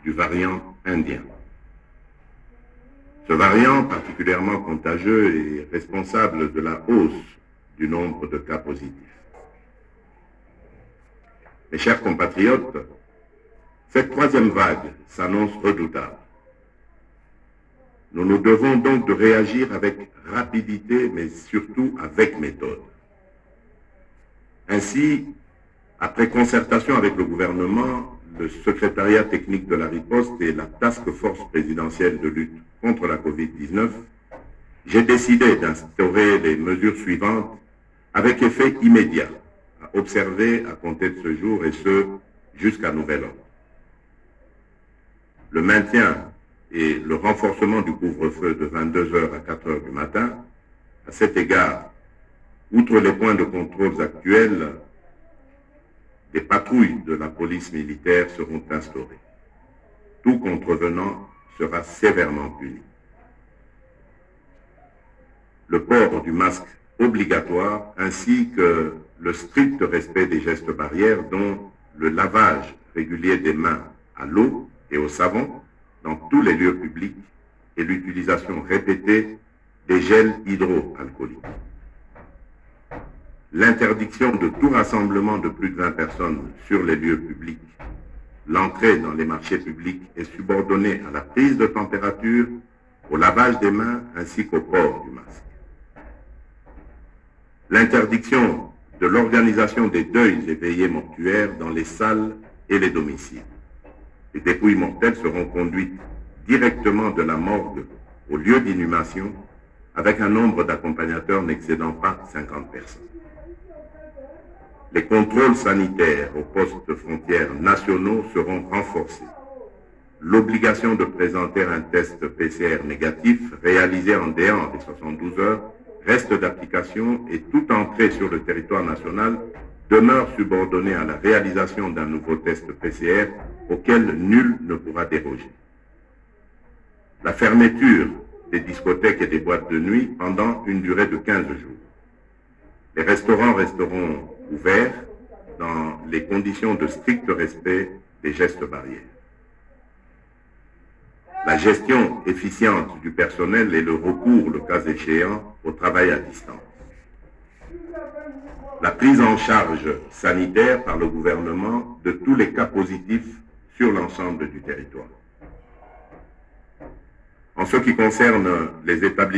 du variant indien. Ce variant, particulièrement contagieux, est responsable de la hausse du nombre de cas positifs. Mes chers compatriotes, cette troisième vague s'annonce redoutable. Nous nous devons donc de réagir avec rapidité, mais surtout avec méthode. Ainsi, après concertation avec le gouvernement, le secrétariat technique de la riposte et la task force présidentielle de lutte contre la Covid-19, j'ai décidé d'instaurer les mesures suivantes avec effet immédiat à observer à compter de ce jour et ce jusqu'à nouvel ordre. Le maintien et le renforcement du couvre-feu de 22h à 4h du matin. À cet égard, outre les points de contrôle actuels, des patrouilles de la police militaire seront instaurées. Tout contrevenant sera sévèrement puni. Le port du masque obligatoire ainsi que le strict respect des gestes barrières, dont le lavage régulier des mains à l'eau et au savon dans tous les lieux publics et l'utilisation répétée des gels hydroalcooliques. L'interdiction de tout rassemblement de plus de 20 personnes sur les lieux publics. L'entrée dans les marchés publics est subordonnée à la prise de température, au lavage des mains ainsi qu'au port du masque. L'interdiction de l'organisation des deuils et veillées mortuaires dans les salles et les domiciles. Les dépouilles mortelles seront conduites directement de la morgue au lieu d'inhumation avec un nombre d'accompagnateurs n'excédant pas 50 personnes. Les contrôles sanitaires aux postes frontières nationaux seront renforcés. L'obligation de présenter un test PCR négatif réalisé en dehors des 72 heures reste d'application et toute entrée sur le territoire national demeure subordonnée à la réalisation d'un nouveau test PCR auquel nul ne pourra déroger. La fermeture des discothèques et des boîtes de nuit pendant une durée de 15 jours. Les restaurants resteront ouverts dans les conditions de strict respect des gestes barrières. La gestion efficiente du personnel et le recours, le cas échéant, au travail à distance. La prise en charge sanitaire par le gouvernement de tous les cas positifs sur l'ensemble du territoire. En ce qui concerne les établissements